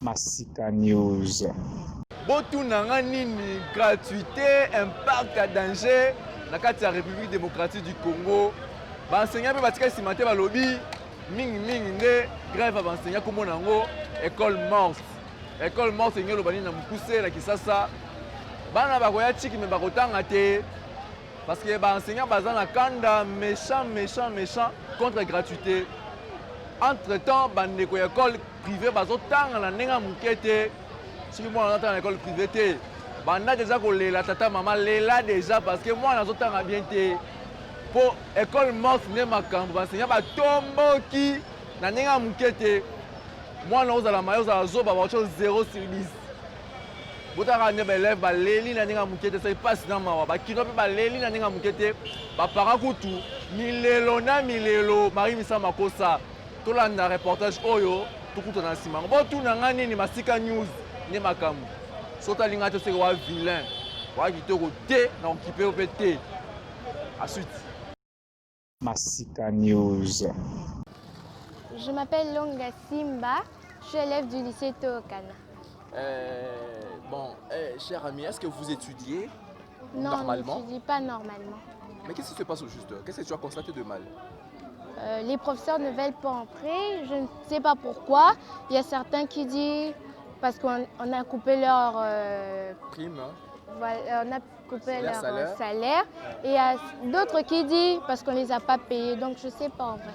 Masika News. Botunanga nini gratuité, impact à danger na kati ya République démocratique du Congo. Ba enseignant pe batika simate ba lobby mingi nde grève ba enseignant komona ngo école morte. École morte ngelo bani na mukuse na Kisasa. Bana bakoya chiki me bakotanga te parce que ba enseignant baza na kanda méchant contre gratuité. Entre-temps, bande ko école privée bazotanga na nenga mukete. Si moi on entend à l'école privée, banda déjà kolela tata maman lela déjà parce que moi on entend bien te pour école morte ne makambo enseignant ba tomboki na nenga mukete. Moi on la mayo za zo ba chose 0 sur 10. Botaka ne ba élève ba leli na nenga mukete ça passe na mawa ba kino pe ba leli na nenga mukete ba para kutu milelo na milelo mari misa makosa tolanda reportage oyo tukuta na sima botu na ngani ni Masika News ne makamu sota linga to seko wa vilain wa kitoko te na occupé au PT à suite. Masika News. Je m'appelle Longa Simba, je suis élève du lycée Tookana. Cher ami, est-ce que vous étudiez normalement? Non, je n'étudie pas normalement. Mais qu'est-ce qui se passe au juste? Qu'est-ce que tu as constaté de mal? Les professeurs ne veulent pas entrer, je ne sais pas pourquoi. Il y a certains qui disent parce qu'on a coupé leur prime, voilà, on a coupé leur salaire. Et il y a d'autres qui disent parce qu'on ne les a pas payés, donc je ne sais pas en vrai.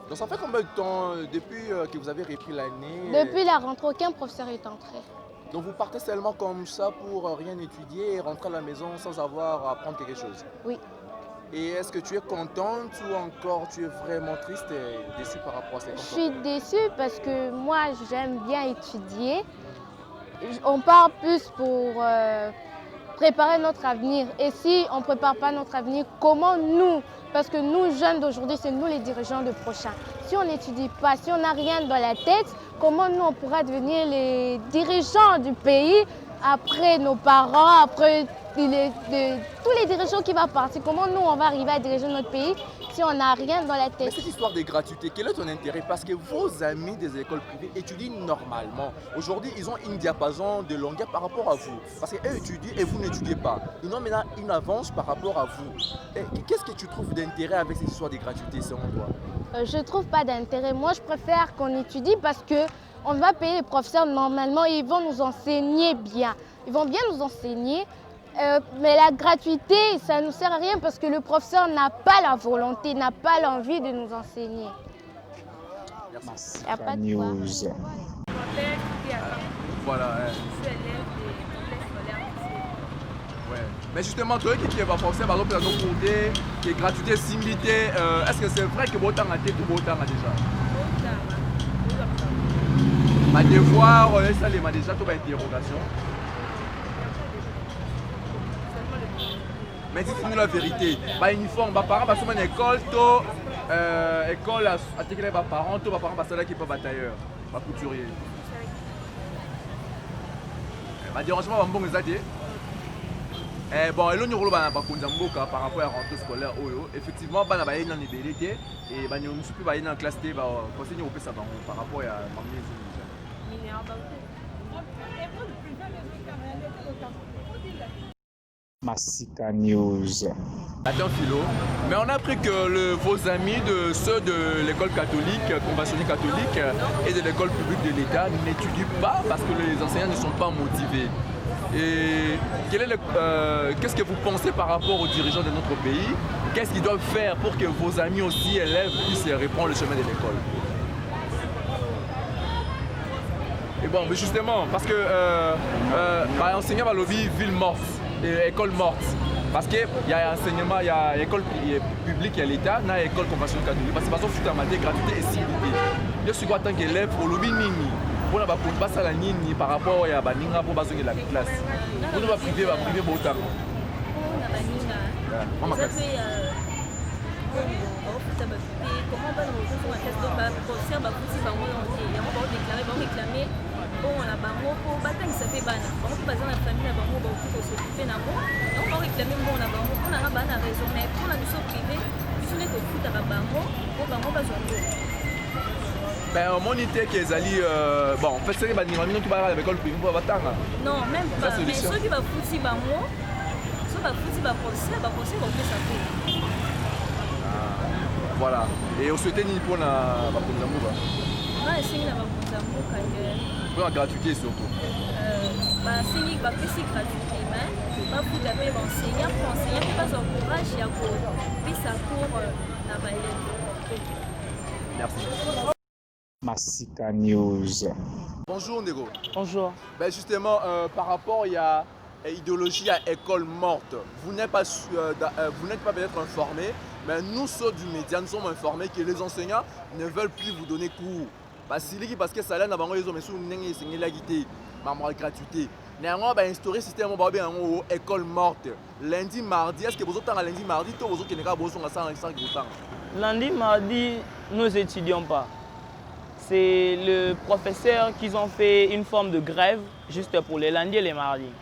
Donc ça fait combien de temps depuis que vous avez repris l'année? Depuis la rentrée, aucun professeur est entré. Donc vous partez seulement comme ça pour rien étudier et rentrer à la maison sans avoir à apprendre quelque chose? Oui. Et est-ce que tu es contente ou encore tu es vraiment triste et déçue par rapport à ces comportements? Je suis déçue parce que moi j'aime bien étudier. On part plus pour préparer notre avenir. Et si on ne prépare pas notre avenir, comment nous? Parce que nous, jeunes d'aujourd'hui, c'est nous les dirigeants de prochain. Si on n'étudie pas, si on n'a rien dans la tête, comment nous on pourra devenir les dirigeants du pays après nos parents, après tous les dirigeants qui vont partir? Comment nous on va arriver à diriger notre pays si on n'a rien dans la tête? Mais cette histoire de gratuité, quel est ton intérêt? Parce que vos amis des écoles privées étudient normalement. Aujourd'hui, ils ont une diapason de longueur par rapport à vous. Parce qu'eux étudient et vous n'étudiez pas. Ils ont maintenant une avance par rapport à vous. Qu'est-ce que tu trouves d'intérêt avec cette histoire de gratuité selon toi? Je ne trouve pas d'intérêt. Moi, je préfère qu'on étudie parce qu'on va payer les professeurs normalement et ils vont nous enseigner bien. Ils vont bien nous enseigner. Mais la gratuité, ça ne nous sert à rien parce que le professeur n'a pas la volonté, n'a pas l'envie de nous enseigner. Masika News. Voilà. Je suis élève des complexes scolaires. Ouais. Mais justement, toi qui va forcer par exemple à nos côtés, qui est gratuité, similité, est-ce que c'est vrai que Botan a été tout Botan a déjà? Ma devoir, ça les m'a déjà tout par interrogation. Mais dites-nous la vérité. Bah uniforme, bah parents, bah souvent une école, école à attaquer les parents, bah parents, bah ceux-là qui peuvent batailleur, bah couturier. Bah dérangement, bah bon les aider. Bon, et l'on bah konzamboka par rapport à la rentrée scolaire, effectivement, bah na bah une libérité et bah nous sommes plus bah une classe T, bah conseiller au peu ça par rapport à mamie. Masika News. Attends philo, mais on a appris que vos amis de ceux de l'école catholique, conventionnée catholique et de l'école publique de l'État n'étudient pas parce que les enseignants ne sont pas motivés. Et qu'est-ce que vous pensez par rapport aux dirigeants de notre pays? Qu'est-ce qu'ils doivent faire pour que vos amis aussi élèves puissent reprendre le chemin de l'école? Et bon, mais justement, parce que enseignant va lobby ville morte. École morte. Parce qu'il y a enseignement, il y a école publique, il y a l'État, il y a école conventionnelle catholique. Parce que c'est une matière gratuité et civilité. Je suis en tant qu'élève pour le nini. Pour ne pas ça la nini par rapport à Baninga pour baser la classe. Pour ne pas priver, va priver pour autant. Comment va réclamer bon la bango pour batangisa pe bana bango pe baza na famille na bango bakoki kosokipe nango donc baréclame bon na bango mpona nga bana raison mais mpona biso privé biso nde tofutaka bango po bango bazwa ngo Ben, mon idée qui est allé, bon, en fait, c'est que tu vas à l'école privée pour attendre. Non, même pas. Mais ceux qui vont foutre, bah moi, ceux qui vont foutre, bah procès, vont faire ça. Voilà. Et au souhaité ni pour la Bakonzambo. Non, c'est une Bakonzambo quand pour la gratuité surtout. Bah, c'est une gratuité, mais pas pour d'abord enseignant, pour enseigner, pas son courage, il y a puis ça court la balle. Merci. Masika News. Bonjour Nego. Bonjour. Ben justement, par rapport à l'idéologie à école morte, vous n'êtes pas peut-être informé, mais nous, ceux du média, nous sommes informés que les enseignants ne veulent plus vous donner cours. Parce que ça là, nous avons enseigné la guitare, la gratuité. Néanmoins, instaurer le système de école morte. Lundi, mardi, est-ce que vous avez lundi, mardi, tous vous avez lundi, mardi, nous n'étudions pas. C'est le professeur qui ont fait une forme de grève juste pour les lundis et les mardis.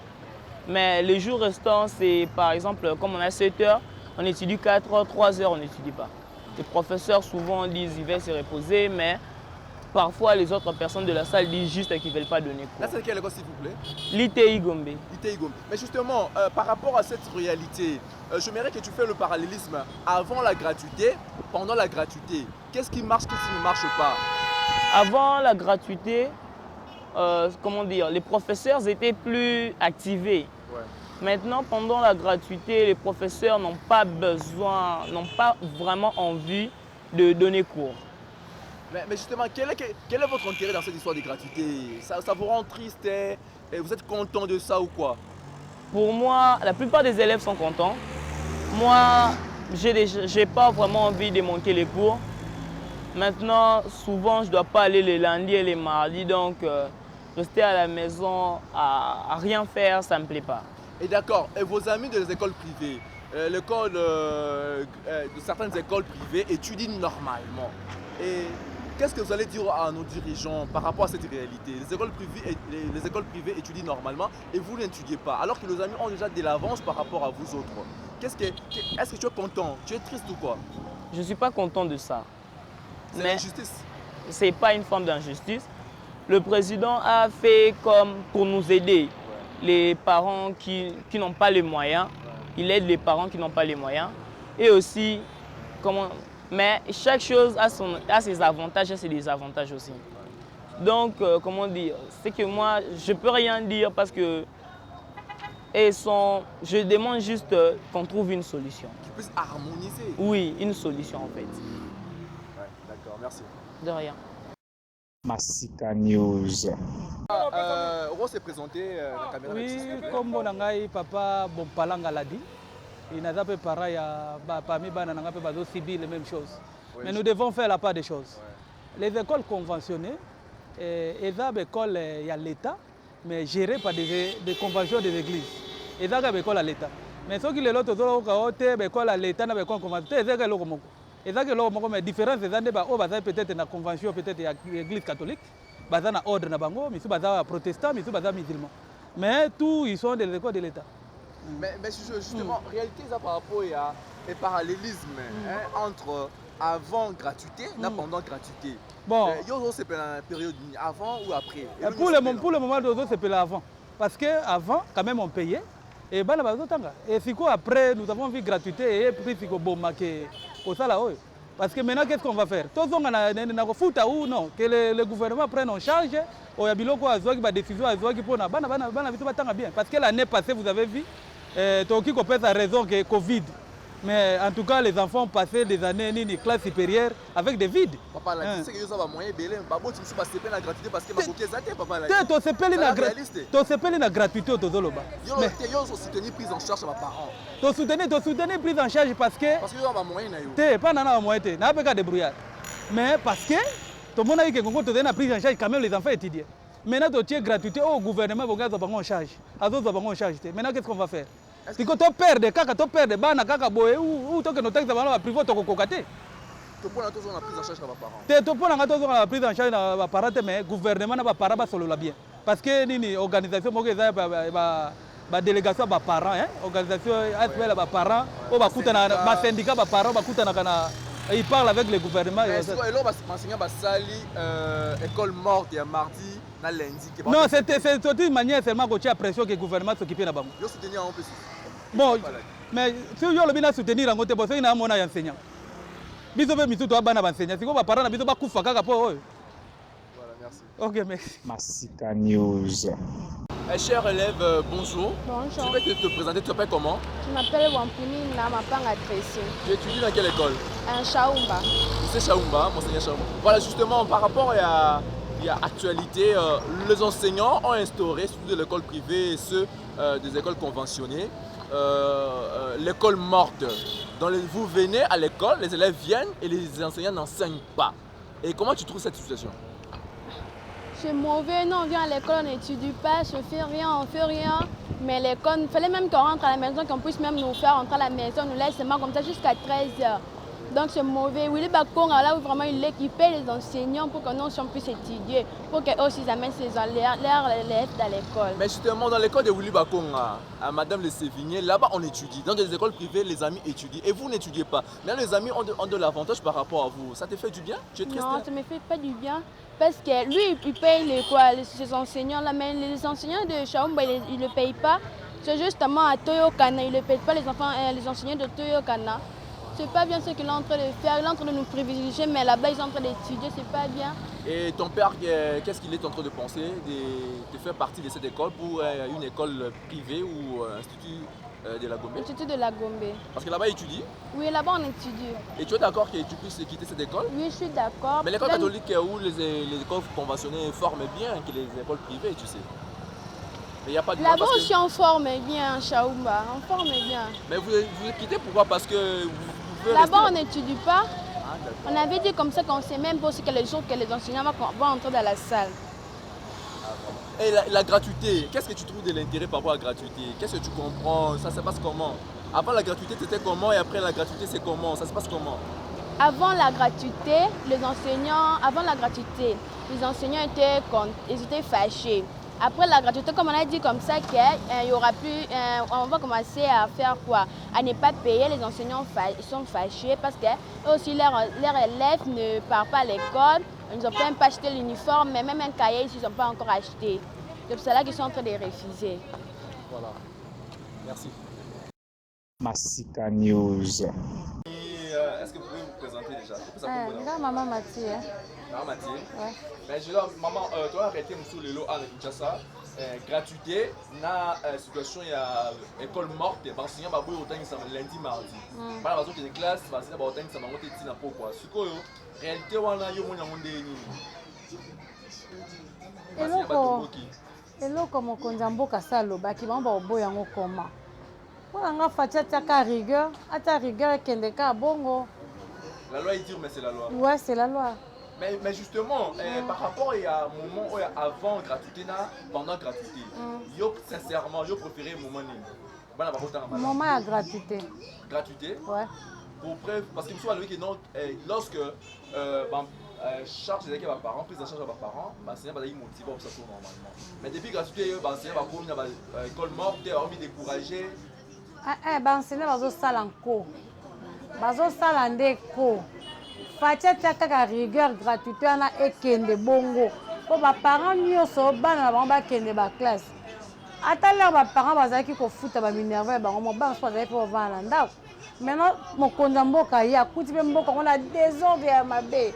Mais les jours restants, c'est par exemple, comme on a 7 heures, on étudie 4 heures, 3 heures, on n'étudie pas. Les professeurs souvent disent qu'ils veulent se reposer, mais parfois les autres personnes de la salle disent juste qu'ils ne veulent pas donner cours. Là, c'est quelle école s'il vous plaît? L'ITI Gombe. l'ITI Gombe. Mais justement, par rapport à cette réalité, j'aimerais que tu fasses le parallélisme avant la gratuité, pendant la gratuité. Qu'est-ce qui marche, qu'est-ce qui ne marche pas? Avant la gratuité, comment dire, les professeurs étaient plus activés. Ouais. Maintenant, pendant la gratuité, les professeurs n'ont pas besoin, n'ont pas vraiment envie de donner cours. Mais justement, quel est votre intérêt dans cette histoire de gratuité? Ça vous rend triste et vous êtes content de ça ou quoi? Pour moi, la plupart des élèves sont contents. Moi, je n'ai pas vraiment envie de manquer les cours. Maintenant, souvent, je ne dois pas aller les lundis et les mardis, donc rester à la maison à rien faire, ça ne me plaît pas. Et d'accord, et vos amis des écoles privées, l'école de certaines écoles privées étudient normalement. Et qu'est-ce que vous allez dire à nos dirigeants par rapport à cette réalité? Les écoles privées étudient normalement et vous n'étudiez pas, alors que nos amis ont déjà de l'avance par rapport à vous autres. Est-ce que tu es content? Tu es triste ou quoi? Je ne suis pas content de ça. C'est l'injustice. Ce n'est pas une forme d'injustice. Le président a fait comme pour nous aider. Les parents qui n'ont pas les moyens, il aide les parents qui n'ont pas les moyens. Et aussi, mais chaque chose a ses avantages et ses désavantages aussi. Donc, comment dire, c'est que moi, je ne peux rien dire parce que je demande juste qu'on trouve une solution. Qui puisse harmoniser. Oui, une solution en fait. Ouais, d'accord, merci. De rien. Masika News. On s'est présenté la caméra. Oui, comme mon angai papa bon palanga l'a dit, il n'a pas pareil parmi bana n'a pas subi les mêmes choses. Oui, mais nous devons faire la part des choses. Ouais. Les écoles conventionnées, elles ont des écoles il y a l'État, mais gérées par des conventions des églises. Elles ont des écoles à l'État. Mais ceux qui les autres des écoles à l'État, des écoles conventionnelles, elles ont des et ça que la différence est peut-être une convention peut-être l'église catholique, basée dans ordre na bango, mais basée protestant, mais basée musulman. Mais tous ils sont des écoles de l'État. Mais justement, réalité ça par rapport à un parallélisme entre avant gratuité et pendant gratuité. Bon, c'est la période avant ou après. Pour le moment, c'est avant. Parce qu'avant, quand même, on payait. Et si après, nous avons vu gratuité et puis bon parce que maintenant, qu'est-ce qu'on va faire? Tous on a ou non que le gouvernement prenne en charge ou y a des décisions pour bien. Parce que l'année passée, vous avez vu, Toki a raison que Covid. Mais en tout cas, les enfants ont passé des années ni classe supérieure avec des vides. Papa, là, tu sais que vous avez moyen de babo, tu ne pas la gratuité parce que ma coquille est papa là. Tu sais la gratuité au Tozoloba. Yo soutenir prise en charge par parents. Tu soutenir prise en charge parce que vous avez moyen na pas nana moyen te, na pas débrouillard. Mais parce que tout le monde a dit que quand tu donnes prise en charge quand même les enfants étudiants. Maintenant tu es gratuité au gouvernement va gagner en charge. Azo va en charge. Maintenant qu'est-ce qu'on va faire? Si tu perds des caca, tu perds des bana caca boé ou tu que nos textes va privé to kokaté. Tu prends la prise en charge par parents. Tu prends la prise en charge par parents mais gouvernement na ba para ba solo la bien. Parce que nini organisation mo eza ba délégation ba parents organisation ASPL ba parents o ba kutana ba syndicat ba parents ba kutana kana il parle avec le gouvernement. Mais est-ce que l'enseignant va salir école morte et mardi, na lundi? Non, c'est une manière seulement que tu as pression que le gouvernement s'occupe de ça. Yo soutenir un peu. Bon, mais si vous voulez soutenir un côté, c'est un enseignant. Biso be misuto abana enseignant. Si vous parlez na biso ba kufa kaka po. Voilà, merci. OK, merci. Massika News. Chers élèves, bonjour. Bonjour. Je vais te présenter, tu t'appelles comment? Je m'appelle Wampini Namapanga Tracy. Tu étudies dans quelle école? Un Chaoumba. C'est Chaoumba, monseigneur Chaoumba. Voilà, justement, par rapport à l'actualité, les enseignants ont instauré, surtout de l'école privée et ceux des écoles conventionnées, l'école morte. Donc vous venez à l'école, les élèves viennent et les enseignants n'enseignent pas. Et comment tu trouves cette situation? C'est mauvais, non, on vient à l'école, on n'étudie pas, on fait rien. Mais l'école, il fallait même qu'on rentre à la maison, qu'on puisse même nous faire rentrer à la maison, on nous laisse seulement comme ça jusqu'à 13h. Donc c'est mauvais. Willy Bakonga, là où vraiment il équipait les enseignants pour que nous on puisse étudier, pour qu'eux aussi amènent leurs élèves dans l'école. Mais justement, dans l'école de Willy Bakonga, à Madame Le Sévigné, là-bas on étudie. Dans des écoles privées, les amis étudient et vous n'étudiez pas. Mais là, les amis ont de l'avantage par rapport à vous. Ça te fait du bien? Tu es triste? Non, ça ne me fait pas du bien. Parce que lui, il paye ses enseignants là, mais les enseignants de Chaoumba, ils ne le payent pas. C'est justement à Toyokana, ils ne payent pas les enseignants de Toyokana. C'est pas bien ce qu'il est en train de faire, il est en train de nous privilégier, mais là-bas ils sont en train d'étudier, c'est pas bien. Et ton père, qu'est-ce qu'il est en train de penser de faire partie de cette école pour une école privée ou institut de la Gombe? Institut de la Gombe. Parce que là-bas il étudie? Oui, là-bas on étudie. Et tu es d'accord que tu puisses quitter cette école? Oui, je suis d'accord. Mais l'école catholique où les écoles conventionnées forment bien que les écoles privées, tu sais. Mais il n'y a pas de là-bas aussi on forme bien, Chaoumba, on forme bien. Mais vous quittez pourquoi? Parce que là-bas on n'étudie pas. On avait dit comme ça qu'on ne sait même pas aussi quels jours que les enseignants vont entrer dans la salle. Et la gratuité, qu'est-ce que tu trouves de l'intérêt par rapport à la gratuité? Qu'est-ce que tu comprends? Ça se passe comment? Avant la gratuité c'était comment et après la gratuité c'est comment? Ça se passe comment? Avant la gratuité, les enseignants étaient fâchés. Après la gratuité, comme on a dit comme ça, qu'il y aura plus, on va commencer à faire quoi? À ne pas payer, les enseignants sont fâchés parce que aussi leurs élèves ne partent pas à l'école, ils n'ont même pas acheté l'uniforme, mais même un cahier, ils n'ont pas encore acheté. C'est pour cela qu'ils sont en train de refuser. Voilà. Merci. Massika News. Est-ce que vous pouvez vous présenter déjà? Là, maman Mathieu. Maman Mathieu? Ouais. Mais je dis, maman, tu as arrêté mon lelo à Kinshasa. Gratuité, na situation il y a école morte, enseignant va bouiller autant que lundi mardi. Par la raison des classes, enseignant va autant que ça va monter tina pourquoi. Ce que réalité wana yo mona monde ni. eloko mokonzi ya mboka asa alobaki bango baoboya yango koma mpona nga fati atiaka rigueur ekende ka bongo. La loi est dure mais c'est la loi. Ouais, c'est la loi. Mais justement, par rapport à un moment où avant gratuité, pendant gratuité, sincèrement, je préférais le moment où moment à gratuité. Gratuité? Ouais. Parce que je me suis dit que lorsque charge des parents, prise en charge des parents, l'enseignant va être motivé pour ça normalement. Mais depuis gratuité, l'enseignant va prendre une école morte, il va être découragé. L'enseignant va faire un cours. Il va faire un cours. Fati atiaka rigueur gratuité wana ekende bongo po baparent nyonso bana na bango bakende baklasse ata lere baparent bazalaki kofuta baminerve ya bango mobana so bazalaki mpe bovanda na ndako maintenant mokonzi ya mboka ye akuti mpe mboka ngo na désordre ya mabe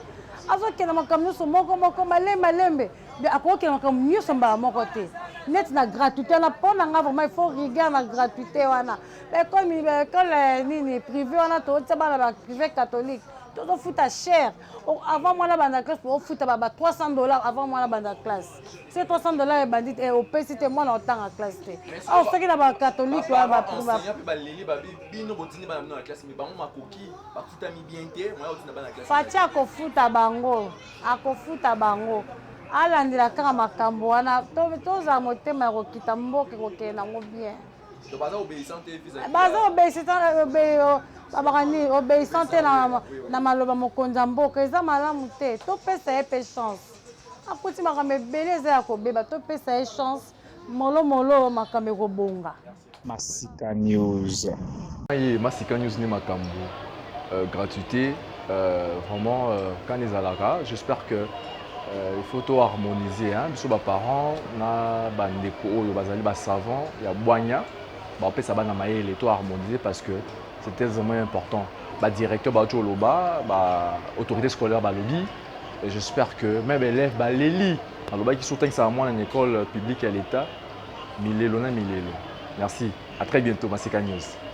azokende makambo nyonso moko malembe akokokende makambo nyonso mbala moko te neti na gratuité wana mpo na nga vraiment il faut rigueur na gratuité wana ekomi baekole nini privé wana totia bana baprivé catholique tout fouta cher. Avant moi la bande classe pour fouta $300 avant moi la bande classe. C'est $300 et bandit et au pays c'était moi en temps en classe. Ah ce qui là bas catholique là bas pour ba leli ba bino botini ba na classe mais bango makoki ba futa mi bien te moi otina ba na classe. Fatia ko futa bango. Alandila kaka makambo wana toza motema kokita mboke kokena ngo bien. To baza obéissante vis-à-vis. Baza obéissante na maloba mokonzi ya mboka eza malamu te topesa ye mpe chance akuti makambo ebele eza ya kobeba topesa ye chance molomolo makambo ekobonga. Massika News. Massika News ni makambo gratuité vraiment quand ils alaka, j'espère que il faut tout harmoniser hein, biso ba parents na bandeko oyo bazali ba savant ya boanya ba pesa bana mayele tout harmoniser parce que c'était vraiment important. Ba directeur ba choloba, ba autorité scolaire ba lobby et j'espère que même élèves ba leli aloba qui soutient ça moi dans école publique à l'état milelo na milelo. Merci. À très bientôt Masika News.